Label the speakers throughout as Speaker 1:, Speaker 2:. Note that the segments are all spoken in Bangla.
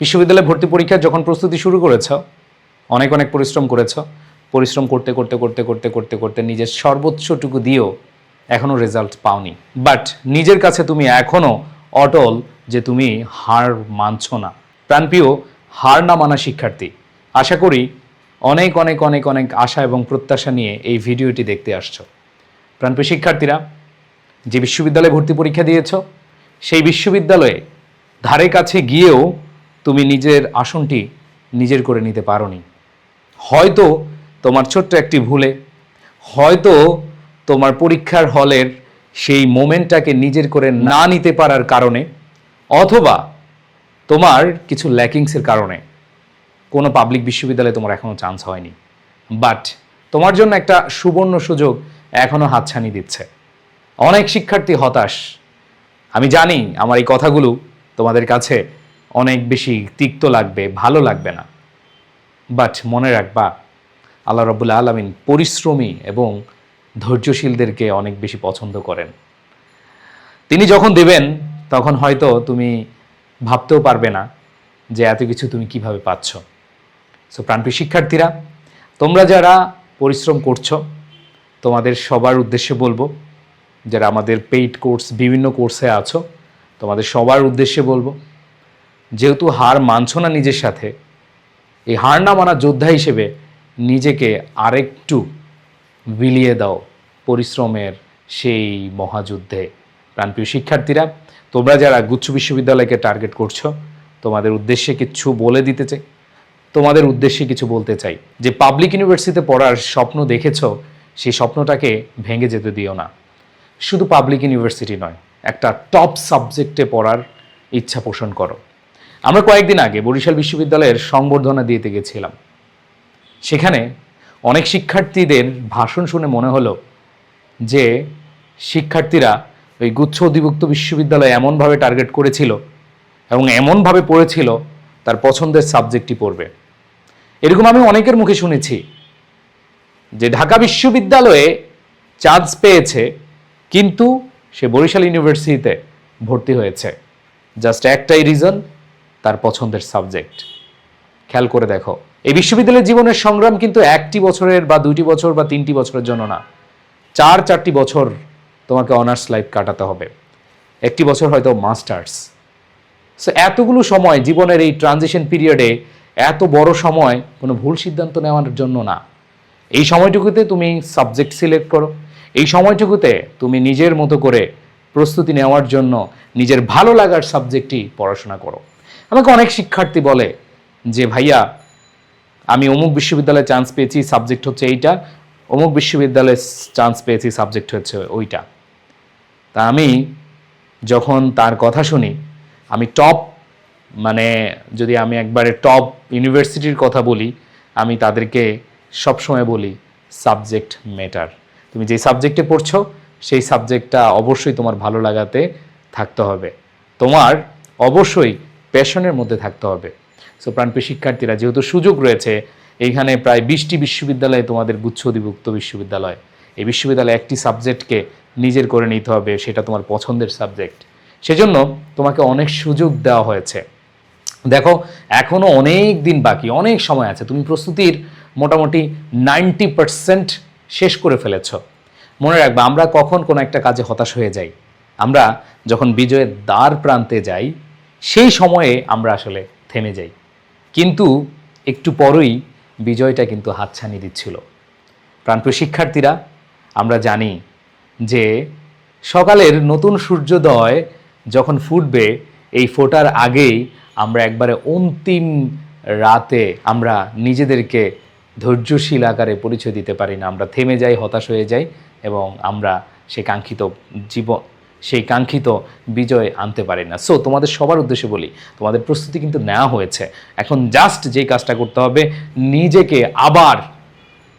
Speaker 1: বিশ্ববিদ্যালয়ে ভর্তি পরীক্ষার যখন প্রস্তুতি শুরু করেছ, অনেক অনেক পরিশ্রম করেছ। পরিশ্রম করতে করতে করতে করতে করতে করতে নিজের সর্বোচ্চটুকু দিয়েও এখনও রেজাল্ট পাওনি। বাট নিজের কাছে তুমি এখনও অটল যে তুমি হার মানছ না। প্রাণপ্রিয় হার না মানা শিক্ষার্থী, আশা করি অনেক অনেক অনেক অনেক আশা এবং প্রত্যাশা নিয়ে এই ভিডিওটি দেখতে আসছো। প্রাণপ্রিয় শিক্ষার্থীরা, যে বিশ্ববিদ্যালয়ে ভর্তি পরীক্ষা দিয়েছ, সেই বিশ্ববিদ্যালয়ে ধারে কাছে গিয়েও তুমি নিজের আসনটি নিজের করে নিতে পারোনি। হয়তো তোমার ছোট্ট একটি ভুলে, হয়তো তোমার পরীক্ষার হলের সেই মোমেন্টটাকে নিজের করে না নিতে পারার কারণে, অথবা তোমার কিছু ল্যাকিংসের কারণে কোনো পাবলিক বিশ্ববিদ্যালয়ে তোমার এখনও চান্স হয়নি। বাট তোমার জন্য একটা সুবর্ণ সুযোগ এখনও হাতছানি দিচ্ছে। অনেক শিক্ষার্থী হতাশ। আমি জানি আমার এই কথাগুলো তোমাদের কাছে অনেক বেশি তিক্ত লাগবে, ভালো লাগবে না। বাট মনে রাখবা, আল্লাহ রাব্বুল আলামিন পরিশ্রমী এবং ধৈর্যশীলদেরকে অনেক বেশি পছন্দ করেন। তিনি যখন দেবেন তখন হয়তো তুমি ভাবতেও পারবে না যে এত কিছু তুমি কিভাবে পাচ্ছ। সো প্রাণপ্রিয় শিক্ষার্থীরা, তোমরা যারা পরিশ্রম করছো, তোমাদের সবার উদ্দেশ্যে বলবো, যারা আমাদের পেইড কোর্স বিভিন্ন কোর্সে আছো, তোমাদের সবার উদ্দেশ্যে বলবো, যেহেতু হার মানছো না নিজের সাথে, এই হার না মানা যোদ্ধা হিসেবে নিজেকে আরেকটু বিলিয়ে দাও পরিশ্রমের সেই মহাযুদ্ধে। প্রাণপ্রিয় শিক্ষার্থীরা, তোমরা যারা গুচ্ছ বিশ্ববিদ্যালয়কে টার্গেট করছো, তোমাদের উদ্দেশ্যে কিছু বলে দিতে চাই, তোমাদের উদ্দেশ্যে কিছু বলতে চাই যে পাবলিক ইউনিভার্সিটিতে পড়ার স্বপ্ন দেখেছো, সেই স্বপ্নটাকে ভেঙে যেতে দিও না। শুধু পাবলিক ইউনিভার্সিটি নয়, একটা টপ সাবজেক্টে পড়ার ইচ্ছা পোষণ করো। আমরা কয়েকদিন আগে বরিশাল বিশ্ববিদ্যালয়ের সংবর্ধনা দিতে গেছিলাম। সেখানে অনেক শিক্ষার্থীদের ভাষণ শুনে মনে হলো যে শিক্ষার্থীরা ওই গুচ্ছ অধিভুক্ত বিশ্ববিদ্যালয় এমনভাবে টার্গেট করেছিল এবং এমনভাবে পড়েছিল তার পছন্দের সাবজেক্টই পড়বে। এরকম আমি অনেকের মুখে শুনেছি যে ঢাকা বিশ্ববিদ্যালয়ে চান্স পেয়েছে, কিন্তু সে বরিশাল ইউনিভার্সিটিতে ভর্তি হয়েছে জাস্ট একটাই রিজন, তার পছন্দের সাবজেক্ট। খেয়াল করে দেখো, এই বিশ্ববিদ্যালয়ের জীবনের সংগ্রাম কিন্তু 1টি বছরের বা 2টি বছর বা 3টি বছরের জন্য না, 4টি বছর তোমাকে অনার্স লাইফ কাটাতে হবে, 1টি বছর হয়তো মাস্টার্স। সো এতগুলো সময় জীবনের এই ট্রানজিশন পিরিয়ডে এত বড় সময় কোনো ভুল সিদ্ধান্ত নেওয়ার জন্য না। এই সময়টুকুতে তুমি সাবজেক্ট সিলেক্ট করো, এই সময়টুকুতে তুমি নিজের মতো করে প্রস্তুতি নেওয়ার জন্য নিজের ভালো লাগার সাবজেক্টই পড়াশোনা করো। আমাকে অনেক শিক্ষার্থী বলে যে ভাইয়া, আমি অমুক বিশ্ববিদ্যালয়ে চান্স পেয়েছি, সাবজেক্ট হচ্ছে এইটা, অমুক বিশ্ববিদ্যালয়ে চান্স পেয়েছি, সাবজেক্ট হচ্ছে ওইটা। তা আমি যখন তার কথা শুনি, আমি যদি আমি একবারে টপ ইউনিভার্সিটির কথা বলি, আমি তাদেরকে সবসময় বলি সাবজেক্ট ম্যাটার। তুমি যেই সাবজেক্টে পড়ছো সেই সাবজেক্টটা অবশ্যই তোমার ভালো লাগাতে থাকতে হবে, তোমার অবশ্যই প্যাশনের মধ্যে থাকতে হবে। সো প্রাণপ্রিয় শিক্ষার্থীরা, যেহেতু সুযোগ রয়েছে, এইখানে প্রায় 20টি বিশ্ববিদ্যালয়ে তোমাদের গুচ্ছ অধিভুক্ত বিশ্ববিদ্যালয়, এই বিশ্ববিদ্যালয়ে একটি সাবজেক্টকে নিজের করে নিতে হবে, সেটা তোমার পছন্দের সাবজেক্ট। সেজন্য তোমাকে অনেক সুযোগ দেওয়া হয়েছে। দেখো, এখনও অনেক দিন বাকি, অনেক সময় আছে। তুমি প্রস্তুতির মোটামুটি 90% শেষ করে ফেলেছ। মনে রাখবে, আমরা কখন কোনো একটা কাজে হতাশ হয়ে যাই, আমরা যখন বিজয়ের দ্বার প্রান্তে যাই, সেই সময়ে আমরা আসলে থেমে যাই। কিন্তু একটু পরই বিজয়টা কিন্তু হাতছানি দিচ্ছিল। প্রাণপ্রিয় শিক্ষার্থীরা, আমরা জানি যে সকালের নতুন সূর্যোদয় যখন ফুটবে, এই ফোটার আগেই আমরা একবারে অন্তিম রাতে আমরা নিজেদেরকে ধৈর্যশীল আকারে পরিচয় দিতে পারি না। আমরা থেমে যাই, হতাশ হয়ে যাই এবং আমরা সেই কাঙ্ক্ষিত বিজয় আনতে পারি না। সো তোমাদের সবার উদ্দেশ্যে বলি, তোমাদের প্রস্তুতি কিন্তু নেওয়া হয়েছে। এখন জাস্ট যেই কাজটা করতে হবে, নিজেকে আবার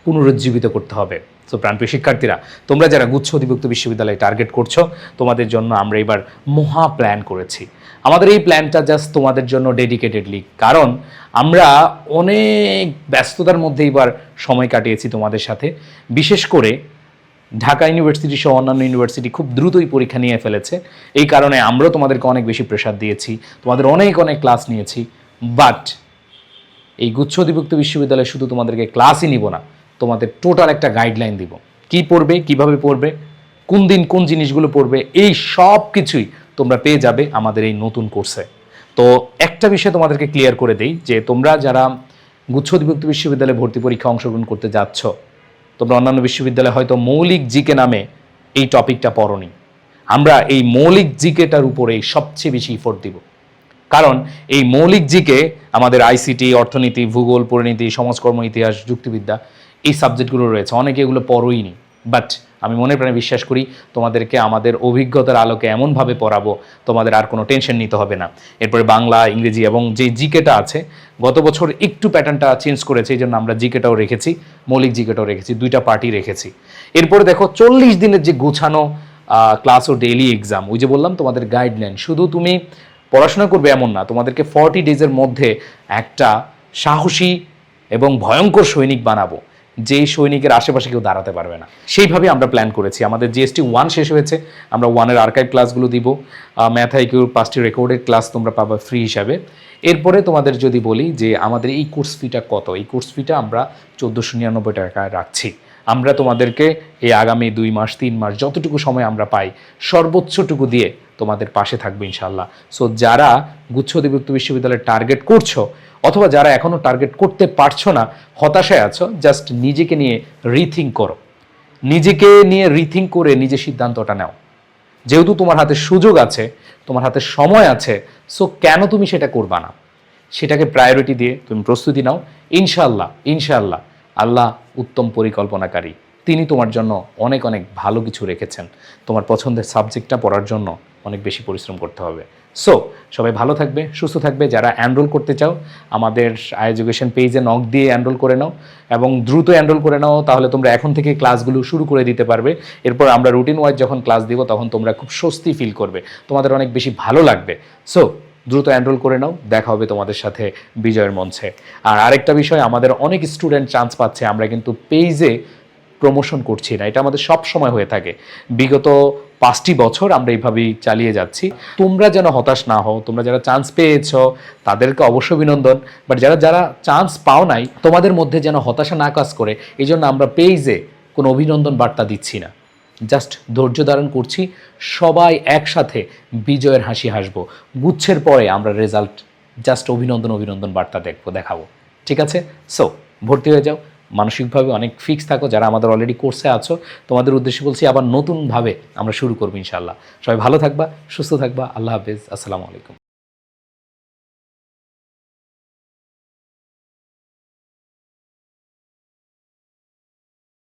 Speaker 1: পুনরুজ্জীবিত করতে হবে। সো প্রাণপ্রিয় শিক্ষার্থীরা, তোমরা যারা গুচ্ছ অধিভুক্ত বিশ্ববিদ্যালয়ে টার্গেট করছো, তোমাদের জন্য আমরা এবার মহা প্ল্যান করেছি। আমাদের এই প্ল্যানটা জাস্ট তোমাদের জন্য ডেডিকেটেডলি, কারণ আমরা অনেক ব্যস্ততার মধ্যে এবার সময় কাটিয়েছি তোমাদের সাথে। বিশেষ করে ঢাকা ইউনিভার্সিটি সহ অন্যান্য ইউনিভার্সিটি খুব দ্রুতই পরীক্ষা নিয়ে ফেলেছে। এই কারণে আমরাও তোমাদেরকে অনেক বেশি প্রেশার দিয়েছি, তোমাদের অনেক অনেক ক্লাস নিয়েছি। বাট এই গুচ্ছ অধিভুক্ত বিশ্ববিদ্যালয়ে শুধু তোমাদেরকে ক্লাসই নিব না, তোমাদের টোটাল একটা গাইডলাইন দিব, কি পড়বে, কিভাবে পড়বে, কোন দিন কোন জিনিসগুলো পড়বে, এই সব কিছুই তোমরা পেয়ে যাবে আমাদের এই নতুন কোর্সে। তো একটা বিষয় তোমাদেরকে ক্লিয়ার করে দেই যে তোমরা যারা গুচ্ছ অধিভুক্ত বিশ্ববিদ্যালয়ে ভর্তি পরীক্ষা অংশগ্রহণ করতে যাচ্ছ, তোমরা অন্যান্য বিশ্ববিদ্যালয়ে হয়তো মৌলিক জিকে নামে এই টপিকটা পড়োনি। আমরা এই মৌলিক জিকেটার উপরে সবচেয়ে বেশি ইফোর্ট দিব, কারণ এই মৌলিক জিকে আমাদের আইসিটি, অর্থনীতি, ভূগোল, পরিণীতি, সমাজকর্ম, ইতিহাস, যুক্তিবিদ্যা এই সাবজেক্টগুলো রয়েছে, অনেকে এগুলো পড়োইনি। বাট আমি মনে প্রাণে বিশ্বাস করি তোমাদেরকে আমাদের অভিজ্ঞতার আলোকে এমনভাবে পড়াবো তোমাদের আর কোনো টেনশন নিতে হবে না। এরপরে বাংলা, ইংরেজি এবং যে জিকেটা আছে, গত বছর একটু প্যাটার্নটা চেঞ্জ করেছে, এই জন্য আমরা জিকেটাও রেখেছি, মৌলিক জিকেটাও রেখেছি, দুইটা পার্টি রেখেছি। এরপরে দেখো 40 দিনের যে গোছানো ক্লাস ও ডেইলি এক্সাম, ওই যে বললাম তোমাদের গাইডলাইন, শুধু তুমি পড়াশোনা করবে এমন না, তোমাদেরকে 40 ডেজের মধ্যে একটা সাহসী এবং ভয়ঙ্কর সৈনিক বানাবো, যেই সৈনিকের আশেপাশে কেউ দাঁড়াতে পারবে না। সেইভাবে আমরা প্ল্যান করেছি। আমাদের জিএসটি 1 শেষ হয়েছে, আমরা 1-এর আর্কাইভ ক্লাসগুলো দিব, ম্যাথ আইকিউর 5টি রেকর্ডেড ক্লাস তোমরা পাবা ফ্রি হিসাবে। এরপরে তোমাদের যদি বলি যে আমাদের এই কোর্স ফিটা কত, এই কোর্স ফিটা আমরা 1499 টাকায় রাখছি। আমরা তোমাদেরকে এই আগামী 2 মাস 3 মাস যতটুকু সময় আমরা পাই সর্বোচ্চটুকু দিয়ে তোমাদের পাশে থাকবে ইনশাল্লাহ। সো যারা গুচ্ছ অধিভুক্ত বিশ্ববিদ্যালয়ের টার্গেট করছো অথবা যারা এখনও টার্গেট করতে পারছো না, হতাশায় আছো, জাস্ট নিজেকে নিয়ে রিথিঙ্ক করো, নিজেকে নিয়ে রিথিঙ্ক করে নিজে সিদ্ধান্তটা নাও। যেহেতু তোমার হাতে সুযোগ আছে, তোমার হাতে সময় আছে, সো কেন তুমি সেটা করবা না? সেটাকে প্রায়োরিটি দিয়ে তুমি প্রস্তুতি নাও। ইনশাল্লাহ ইনশাল্লাহ আল্লাহ উত্তম পরিকল্পনাকারী, তিনি তোমার জন্য অনেক অনেক ভালো কিছু রেখেছেন। তোমার পছন্দের সাবজেক্টটা পড়ার জন্য অনেক বেশি পরিশ্রম করতে হবে। সো সবাই ভালো থাকবে, সুস্থ থাকবে। যারা এনরোল করতে চাও আমাদের এডুকেশন পেজে নক দিয়ে এনরোল করে নাও এবং দ্রুত এনরোল করে নাও, তাহলে তোমরা এখন থেকে ক্লাসগুলো শুরু করে দিতে পারবে। এরপর আমরা রুটিন ওয়াইজ যখন ক্লাস দিব তখন তোমরা খুব স্বস্তি ফিল করবে, তোমাদের অনেক বেশি ভালো লাগবে। সো দ্রুত এনরোল করে নাও, দেখা হবে তোমাদের সাথে বিজয়ের মঞ্চে। আর আরেকটা বিষয়, আমাদের অনেক স্টুডেন্ট চান্স পাচ্ছে, আমরা কিন্তু পেজে প্রমোশন করছি না, এটা আমাদের সব সময় হয়ে থাকে। বিগত 5টি বছর আমরা এইভাবেই চালিয়ে যাচ্ছি। তোমরা যেন হতাশ না হও, তোমরা যারা চান্স পেয়েছো তাদেরকে অবশ্য অভিনন্দন, বাট যারা যারা চান্স পাও নাই তোমাদের মধ্যে যেন হতাশা না কাজ করে, এই জন্য আমরা পেজে কোনো অভিনন্দন বার্তা দিচ্ছি না, জাস্ট ধৈর্য ধারণ করছি। সবাই একসাথে বিজয়ের হাসি হাসবো, গুচ্ছের পরে আমরা রেজাল্ট জাস্ট অভিনন্দন বার্তা দেখাবো, ঠিক আছে? সো ভর্তি হয়ে যাও, মানসিকভাবে অনেক ফিক্স থাকো। যারা আমাদের অলরেডি কোর্সে আছো তোমাদের উদ্দেশ্যে বলছি, আবার নতুনভাবে আমরা শুরু করবো ইনশাআল্লাহ। সবাই ভালো থাকবা, সুস্থ থাকবা। আল্লাহ হাফেজ, আসসালামু আলাইকুম।